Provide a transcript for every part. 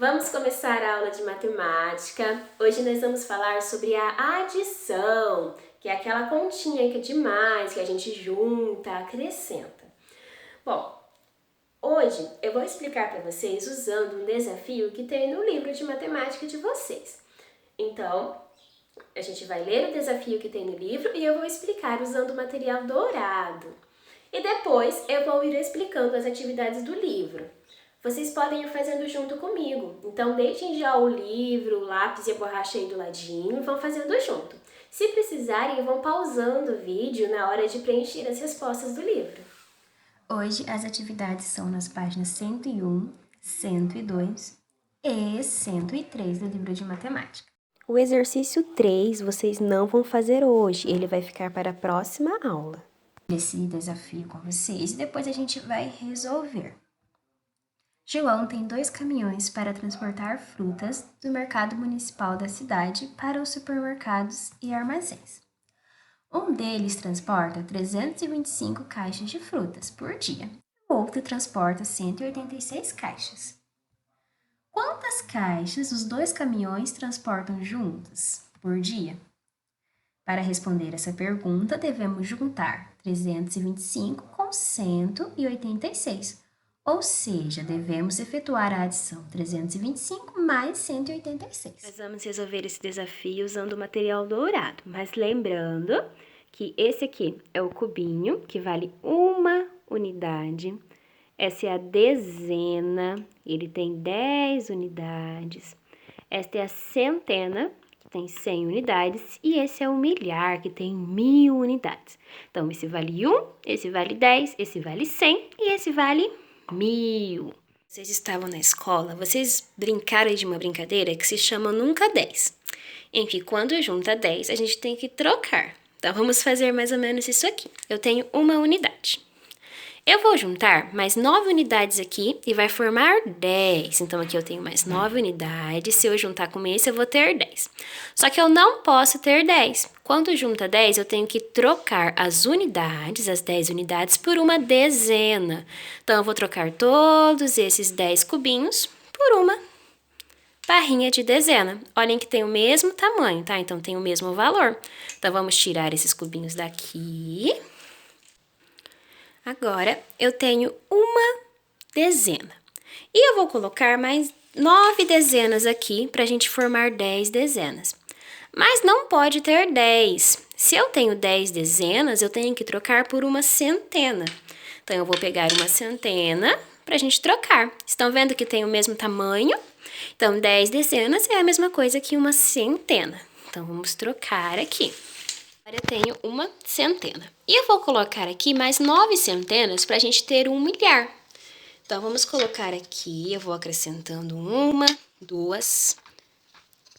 Vamos começar a aula de matemática. Hoje nós vamos falar sobre a adição, que é aquela continha que é demais, que a gente junta, acrescenta. Bom, hoje eu vou explicar para vocês usando um desafio que tem no livro de matemática de vocês. Então, a gente vai ler o desafio que tem no livro e eu vou explicar usando o material dourado. E depois eu vou ir explicando as atividades do livro. Vocês podem ir fazendo junto comigo. Então deixem já o livro, o lápis e a borracha aí do ladinho e vão fazendo junto. Se precisarem, vão pausando o vídeo na hora de preencher as respostas do livro. Hoje as atividades são nas páginas 101, 102 e 103 do livro de matemática. O exercício 3 vocês não vão fazer hoje, ele vai ficar para a próxima aula. Esse desafio com vocês e depois a gente vai resolver. João tem 2 caminhões para transportar frutas do mercado municipal da cidade para os supermercados e armazéns. Um deles transporta 325 caixas de frutas por dia, o outro transporta 186 caixas. Quantas caixas os 2 caminhões transportam juntas por dia? Para responder essa pergunta, devemos juntar 325 com 186, ou seja, devemos efetuar a adição 325 mais 186. Nós vamos resolver esse desafio usando o material dourado, mas lembrando que esse aqui é o cubinho, que vale 1 unidade. Essa é a dezena, ele tem 10 unidades. Esta é a centena, que tem 100 unidades. E esse é o milhar, que tem 1000 unidades. Então, esse vale 1, esse vale 10, esse vale 100 e esse vale 1000. Vocês estavam na escola, vocês brincaram de uma brincadeira que se chama nunca 10. Em que quando junta 10, a gente tem que trocar. Então, vamos fazer mais ou menos isso aqui. Eu tenho 1 unidade. Eu vou juntar mais 9 unidades aqui e vai formar 10. Então, aqui eu tenho mais 9 unidades. Se eu juntar com esse, eu vou ter 10. Só que eu não posso ter 10. Quando junta 10, eu tenho que trocar as unidades, as 10 unidades, por uma dezena. Então, eu vou trocar todos esses 10 cubinhos por uma barrinha de dezena. Olhem que tem o mesmo tamanho, tá? Então, tem o mesmo valor. Então, vamos tirar esses cubinhos daqui. Agora, eu tenho uma dezena. E eu vou colocar mais 9 dezenas aqui para a gente formar 10 dezenas. Mas não pode ter 10. Se eu tenho 10 dezenas, eu tenho que trocar por uma centena. Então, eu vou pegar uma centena para a gente trocar. Estão vendo que tem o mesmo tamanho? Então, 10 dezenas é a mesma coisa que uma centena. Então, vamos trocar aqui. Agora eu tenho uma centena. E eu vou colocar aqui mais 9 centenas para a gente ter um milhar. Então, vamos colocar aqui, eu vou acrescentando 1, 2,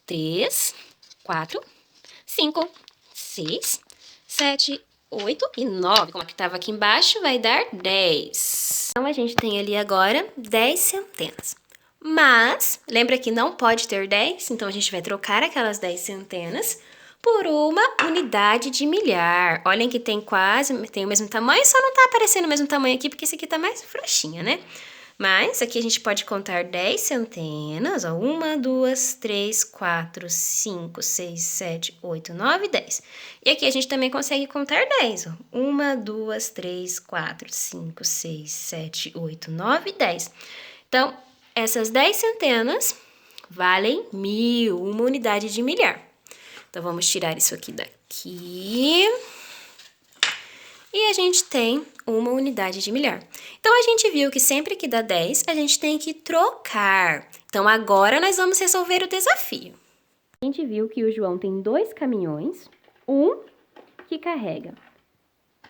3, 4, 5, 6, 7, 8 e 9. Como é que estava aqui embaixo, vai dar 10. Então, a gente tem ali agora 10 centenas. Mas, lembra que não pode ter 10? Então, a gente vai trocar aquelas 10 centenas por uma unidade de milhar. Olhem que tem o mesmo tamanho, só não tá aparecendo o mesmo tamanho aqui, porque esse aqui tá mais frouxinha, né? Mas aqui a gente pode contar 10 centenas, ó, 1, 2, 3, 4, 5, 6, 7, 8, 9, 10. E aqui a gente também consegue contar 10, ó. 1, 2, 3, 4, 5, 6, 7, 8, 9, 10. Então, essas 10 centenas valem 1000, uma unidade de milhar. Então, vamos tirar isso aqui daqui. E a gente tem uma unidade de milhar. Então, a gente viu que sempre que dá 10, a gente tem que trocar. Então, agora nós vamos resolver o desafio. A gente viu que o João tem 2 caminhões, um que carrega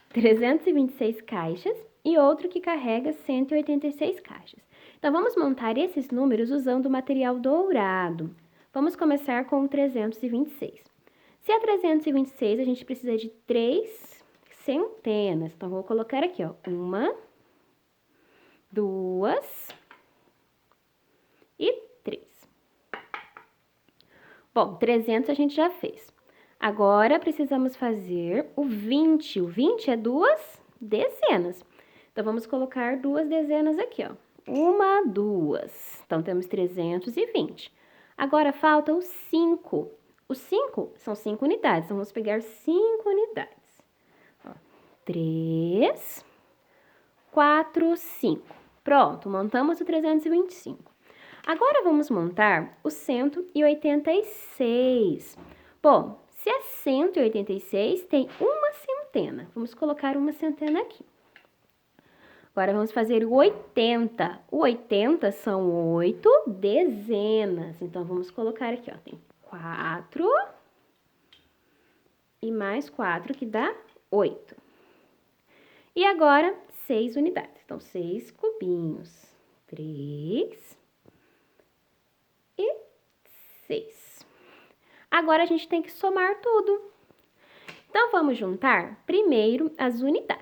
326 caixas e outro que carrega 186 caixas. Então, vamos montar esses números usando o material dourado. Vamos começar com o 326. Se é 326, a gente precisa de 3 centenas. Então, vou colocar aqui, ó. 1, 2 e 3. Bom, 300 a gente já fez. Agora, precisamos fazer o 20. O 20 é 2 dezenas. Então, vamos colocar 2 dezenas aqui, ó. 1, 2. Então, temos 320. Agora, falta o 5. O 5 são 5 unidades, então vamos pegar 5 unidades. 3, 4, 5. Pronto, montamos o 325. Agora, vamos montar o 186. Bom, se é 186, tem uma centena. Vamos colocar uma centena aqui. Agora, vamos fazer o 80. O 80 são 8 dezenas. Então, vamos colocar aqui, ó. Tem 4 e mais 4, que dá 8. E agora, 6 unidades. Então, 6 cubinhos. 3 e 6. Agora, a gente tem que somar tudo. Então, vamos juntar primeiro as unidades.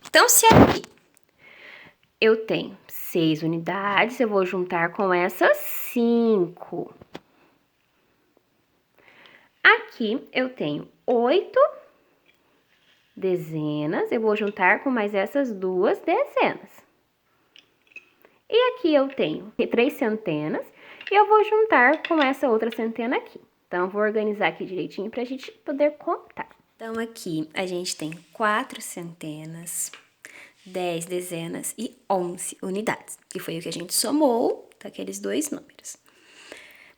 Então, se aqui eu tenho 6 unidades, eu vou juntar com essas 5. Aqui eu tenho 8 dezenas, eu vou juntar com mais essas 2 dezenas. E aqui eu tenho 3 centenas e eu vou juntar com essa outra centena aqui. Então, eu vou organizar aqui direitinho para a gente poder contar. Então, aqui a gente tem 4 centenas, 10 dezenas e 11 unidades, que foi o que a gente somou daqueles dois números.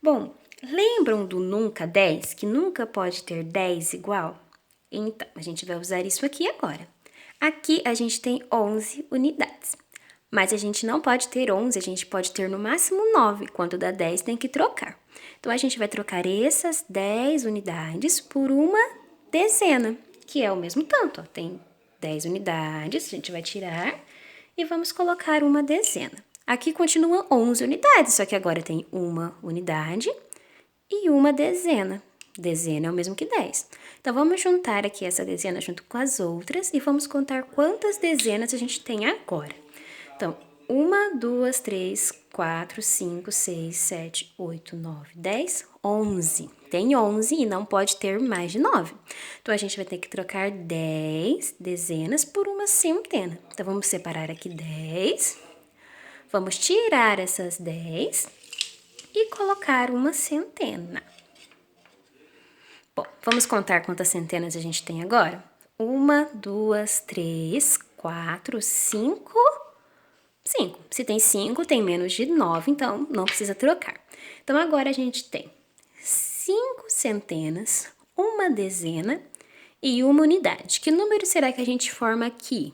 Bom, lembram do nunca 10, que nunca pode ter 10 igual? Então, a gente vai usar isso aqui agora. Aqui a gente tem 11 unidades, mas a gente não pode ter 11, a gente pode ter no máximo 9. Quando dá 10, tem que trocar. Então, a gente vai trocar essas 10 unidades por uma dezena, que é o mesmo tanto, ó. Tem 10 unidades, a gente vai tirar e vamos colocar uma dezena. Aqui continua 11 unidades, só que agora tem uma unidade e uma dezena. Dezena é o mesmo que 10. Então, vamos juntar aqui essa dezena junto com as outras e vamos contar quantas dezenas a gente tem agora. Então, 1, 2, 3, 4, 5, 6, 7, 8, 9, 10, 11. Tem 11 e não pode ter mais de 9. Então, a gente vai ter que trocar 10 dezenas por uma centena. Então, vamos separar aqui 10. Vamos tirar essas 10 e colocar uma centena. Bom, vamos contar quantas centenas a gente tem agora? 1, 2, 3, 4, 5... 5. Se tem 5, tem menos de 9, então não precisa trocar. Então, agora a gente tem 5 centenas, uma dezena e uma unidade. Que número será que a gente forma aqui?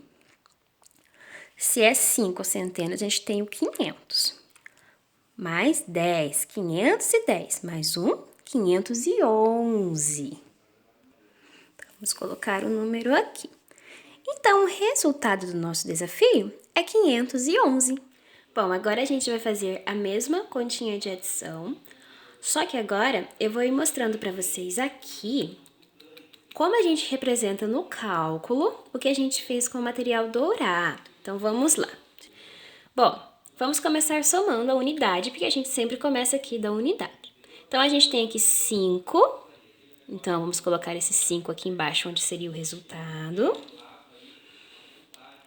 Se é 5 centenas, a gente tem o 500. Mais 10, 510. Mais 1, 511. Então, vamos colocar o número aqui. Então, o resultado do nosso desafio é 511. Bom, agora a gente vai fazer a mesma continha de adição, só que agora eu vou ir mostrando para vocês aqui como a gente representa no cálculo o que a gente fez com o material dourado. Então, vamos lá. Bom, vamos começar somando a unidade, porque a gente sempre começa aqui da unidade. Então, a gente tem aqui 5. Então, vamos colocar esse 5 aqui embaixo, onde seria o resultado.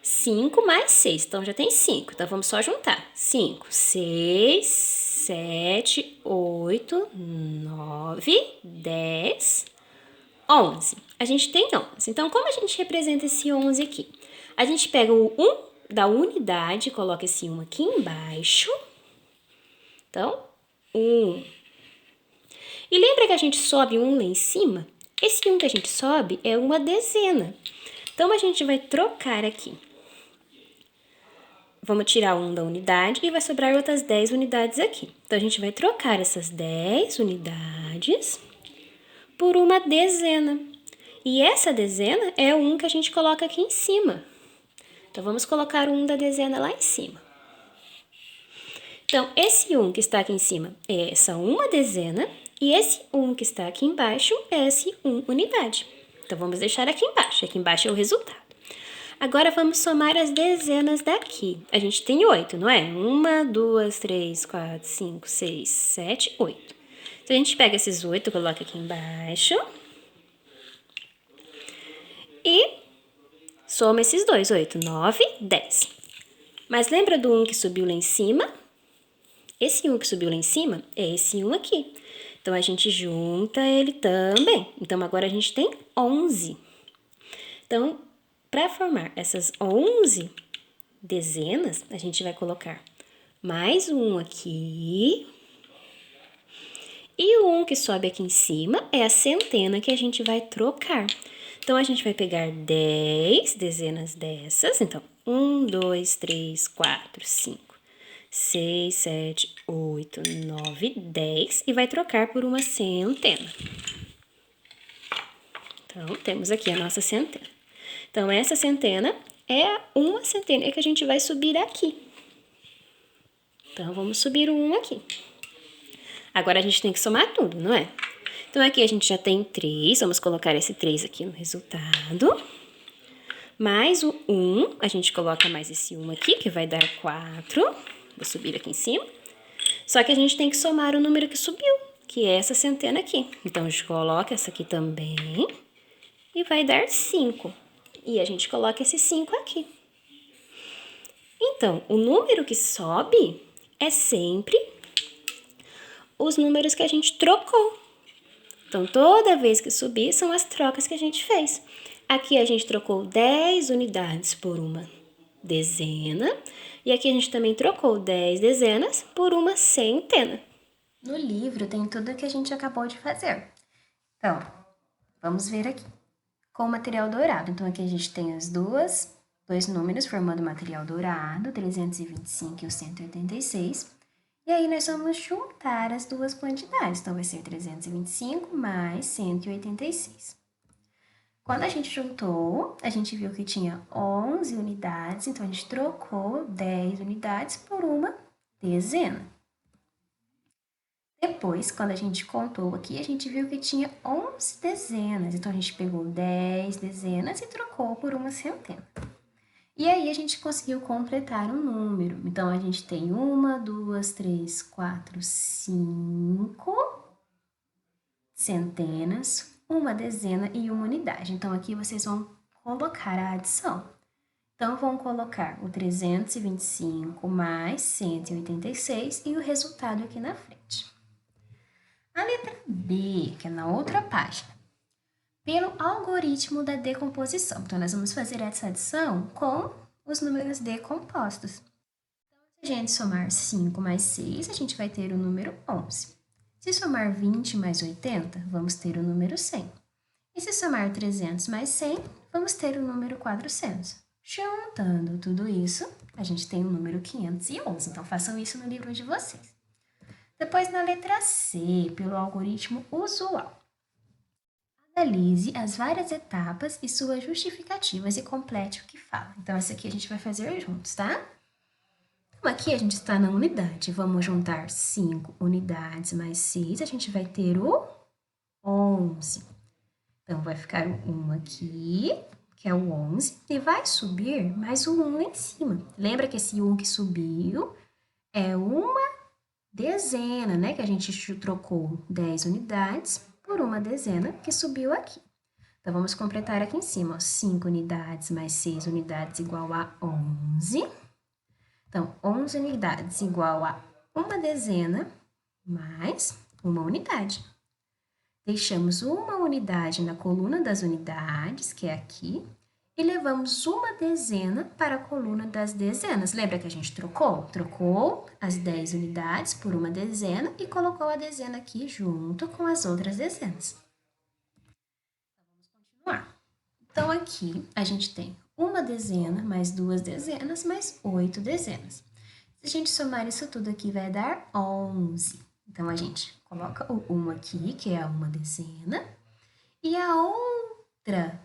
5 mais 6, então já tem 5. Então, vamos só juntar. 5, 6, 7, 8, 9, 10, 11. A gente tem 11. Então, como a gente representa esse 11 aqui? A gente pega o 1 da unidade, coloca esse 1 aqui embaixo. Então, 1. E lembra que a gente sobe 1 lá em cima? Esse 1 que a gente sobe é uma dezena. Então, a gente vai trocar aqui. Vamos tirar 1 da unidade e vai sobrar outras 10 unidades aqui. Então, a gente vai trocar essas 10 unidades por uma dezena. E essa dezena é o 1 que a gente coloca aqui em cima. Então, vamos colocar o 1 da dezena lá em cima. Então, esse 1 que está aqui em cima é essa uma dezena e esse 1 que está aqui embaixo é esse 1 unidade. Então, vamos deixar aqui embaixo. Aqui embaixo é o resultado. Agora, vamos somar as dezenas daqui. A gente tem 8, não é? 1, 2, 3, 4, 5, 6, 7, 8. Então, a gente pega esses 8, coloca aqui embaixo. E soma esses dois, 8, 9, 10. Mas lembra do 1 que subiu lá em cima? Esse 1 que subiu lá em cima é esse 1 aqui. Então, a gente junta ele também. Então, agora a gente tem 11. Então, para formar essas 11 dezenas, a gente vai colocar mais um aqui. E o 1 que sobe aqui em cima é a centena que a gente vai trocar. Então, a gente vai pegar 10 dezenas dessas. Então, 1, 2, 3, 4, 5, 6, 7, 8, 9, 10. E vai trocar por uma centena. Então, temos aqui a nossa centena. Então, essa centena é uma centena que a gente vai subir aqui. Então, vamos subir o 1 aqui. Agora, a gente tem que somar tudo, não é? Então, aqui a gente já tem 3. Vamos colocar esse 3 aqui no resultado. Mais o 1. A gente coloca mais esse 1 aqui, que vai dar 4. Vou subir aqui em cima. Só que a gente tem que somar o número que subiu, que é essa centena aqui. Então, a gente coloca essa aqui também. E vai dar 5. E a gente coloca esse 5 aqui. Então, o número que sobe é sempre os números que a gente trocou. Então, toda vez que subir, são as trocas que a gente fez. Aqui a gente trocou 10 unidades por uma dezena. E aqui a gente também trocou 10 dezenas por uma centena. No livro tem tudo que a gente acabou de fazer. Então, vamos ver aqui. Com o material dourado. Então, aqui a gente tem os dois números formando o material dourado, 325 e o 186. E aí, nós vamos juntar as duas quantidades. Então, vai ser 325 mais 186. Quando a gente juntou, a gente viu que tinha 11 unidades. Então, a gente trocou 10 unidades por uma dezena. Depois, quando a gente contou aqui, a gente viu que tinha 11 dezenas. Então, a gente pegou 10 dezenas e trocou por uma centena. E aí, a gente conseguiu completar um número. Então, a gente tem 1, 2, 3, 4, 5 centenas, uma dezena e uma unidade. Então, aqui vocês vão colocar a adição. Então, vão colocar o 325 mais 186 e o resultado aqui na frente. A letra B, que é na outra página, pelo algoritmo da decomposição. Então, nós vamos fazer essa adição com os números decompostos. Então, se a gente somar 5 mais 6, a gente vai ter o número 11. Se somar 20 mais 80, vamos ter o número 100. E se somar 300 mais 100, vamos ter o número 400. Juntando tudo isso, a gente tem o número 511. Então, façam isso no livro de vocês. Depois, na letra C, pelo algoritmo usual. Analise as várias etapas e suas justificativas e complete o que fala. Então, essa aqui a gente vai fazer juntos, tá? Então, aqui a gente está na unidade. Vamos juntar 5 unidades mais 6. A gente vai ter o 11. Então, vai ficar o 1 aqui, que é o 11. E vai subir mais o 1 lá em cima. Lembra que esse 1 que subiu é uma dezena, né? Que a gente trocou 10 unidades por uma dezena que subiu aqui. Então, vamos completar aqui em cima. 5 unidades mais 6 unidades igual a 11. Então, 11 unidades igual a uma dezena mais uma unidade. Deixamos uma unidade na coluna das unidades, que é aqui, e levamos uma dezena para a coluna das dezenas. Lembra que a gente trocou? Trocou as 10 unidades por uma dezena e colocou a dezena aqui junto com as outras dezenas. Vamos continuar. Então, aqui a gente tem uma dezena mais 2 dezenas mais 8 dezenas. Se a gente somar isso tudo aqui, vai dar 11. Então, a gente coloca o 1 aqui, que é uma dezena, e a outra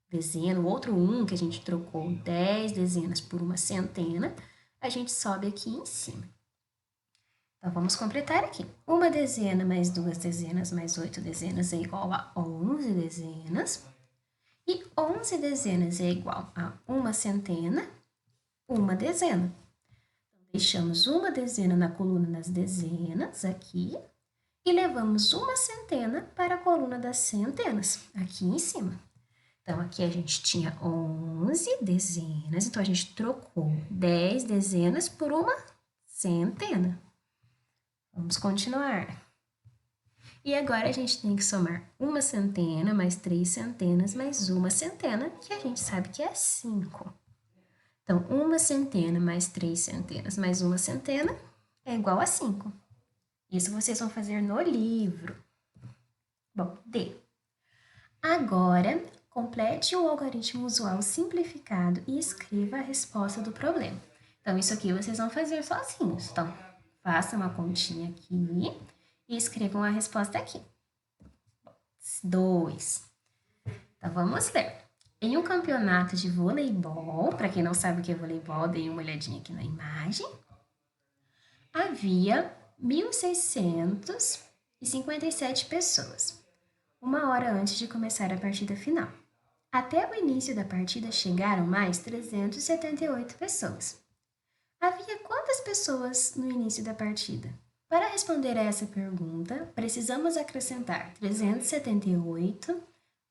dezena, o outro 1 que a gente trocou 10 dezenas por uma centena, a gente sobe aqui em cima. Então, vamos completar aqui. Uma dezena mais 2 dezenas mais 8 dezenas é igual a 11 dezenas. E 11 dezenas é igual a uma centena, uma dezena. Então, deixamos uma dezena na coluna das dezenas, aqui, e levamos uma centena para a coluna das centenas, aqui em cima. Então, aqui a gente tinha 11 dezenas, então a gente trocou 10 dezenas por uma centena. Vamos continuar. E agora a gente tem que somar uma centena, mais 3 centenas, mais uma centena, que a gente sabe que é 5. Então, uma centena mais 3 centenas mais uma centena é igual a 5. Isso vocês vão fazer no livro. Bom, D. Agora, complete o algoritmo usual simplificado e escreva a resposta do problema. Então, isso aqui vocês vão fazer sozinhos. Então, faça uma continha aqui e escrevam a resposta aqui. 2. Então, vamos ler. Em um campeonato de voleibol, para quem não sabe o que é voleibol, dê uma olhadinha aqui na imagem, havia 1.657 pessoas, uma hora antes de começar a partida final. Até o início da partida chegaram mais 378 pessoas. Havia quantas pessoas no início da partida? Para responder a essa pergunta, precisamos acrescentar 378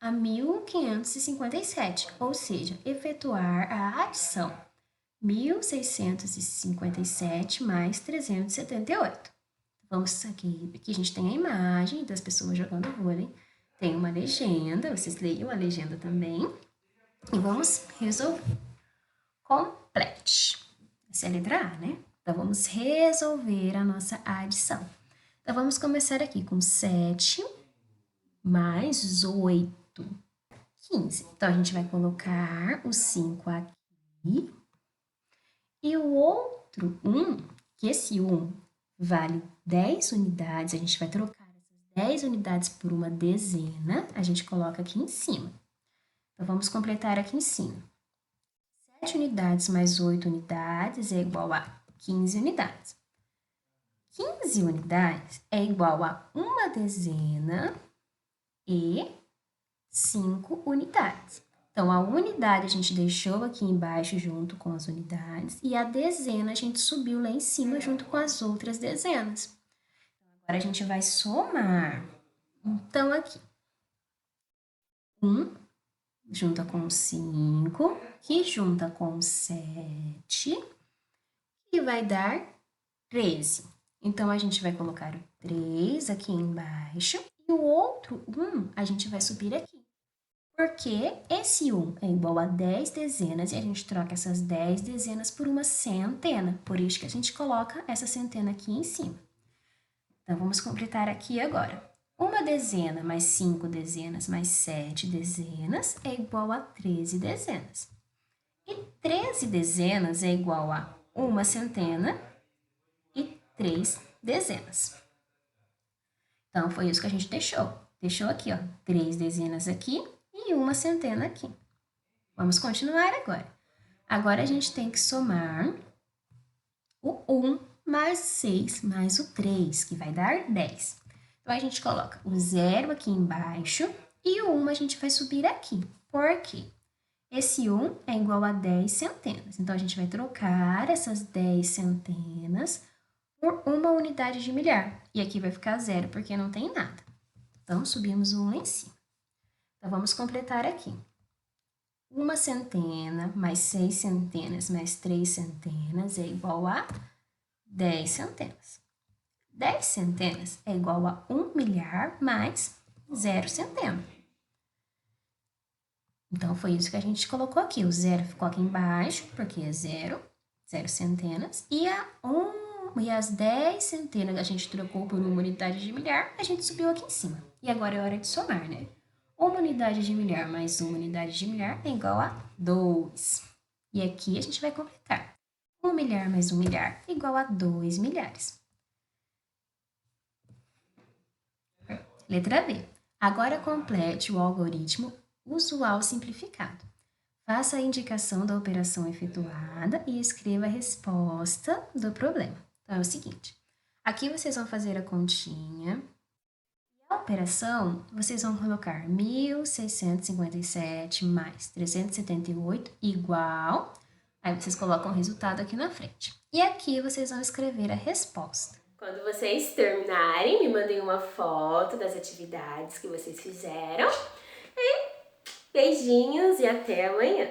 a 1.557, ou seja, efetuar a adição 1.657 mais 378. Vamos aqui a gente tem a imagem das pessoas jogando vôlei, tem uma legenda, vocês leiam a legenda também, e vamos resolver. Complete. Essa é a letra A, né? Então, vamos resolver a nossa adição. Então, vamos começar aqui com 7 mais 8, 15. Então, a gente vai colocar o 5 aqui. E o outro 1, que esse 1 vale 10 unidades, a gente vai trocar essas 10 unidades por uma dezena, a gente coloca aqui em cima. Então, vamos completar aqui em cima. 7 unidades mais 8 unidades é igual a 15 unidades. 15 unidades é igual a uma dezena e 5 unidades. Então, a unidade a gente deixou aqui embaixo junto com as unidades e a dezena a gente subiu lá em cima junto com as outras dezenas. Agora, a gente vai somar. Então, aqui, 1 junta com 5, que junta com 7, que vai dar 13. Então, a gente vai colocar o 3 aqui embaixo e o outro 1 a gente vai subir aqui. Porque esse 1 é igual a 10 dezenas e a gente troca essas 10 dezenas por uma centena. Por isso que a gente coloca essa centena aqui em cima. Então, vamos completar aqui agora. Uma dezena mais 5 dezenas mais 7 dezenas é igual a 13 dezenas. E 13 dezenas é igual a uma centena e 3 dezenas. Então, foi isso que a gente deixou. Deixou aqui, ó, 3 dezenas aqui e uma centena aqui. Vamos continuar agora. Agora, a gente tem que somar o 1 mais 6 mais o 3, que vai dar 10. Então, a gente coloca o 0 aqui embaixo e o 1 a gente vai subir aqui. Por quê? Esse 1 é igual a 10 centenas. Então, a gente vai trocar essas 10 centenas por uma unidade de milhar. E aqui vai ficar 0, porque não tem nada. Então, subimos o 1 lá em cima. Então, vamos completar aqui. Uma centena mais 6 centenas mais 3 centenas é igual a 10 centenas. 10 centenas é igual a 1 milhar mais 0 centena. Então, foi isso que a gente colocou aqui. O 0 ficou aqui embaixo, porque é 0 centenas. E as 10 centenas que a gente trocou por uma unidade de milhar, a gente subiu aqui em cima. E agora é hora de somar, né? Uma unidade de milhar mais uma unidade de milhar é igual a 2. E aqui a gente vai completar. 1 milhar mais 1 milhar é igual a 2 milhares. Letra B. Agora complete o algoritmo usual simplificado. Faça a indicação da operação efetuada e escreva a resposta do problema. Então, é o seguinte. Aqui vocês vão fazer a continha. A operação, vocês vão colocar 1.657 mais 378 igual. Aí vocês colocam o resultado aqui na frente. E aqui vocês vão escrever a resposta. Quando vocês terminarem, me mandem uma foto das atividades que vocês fizeram. E Beijinhos e até amanhã!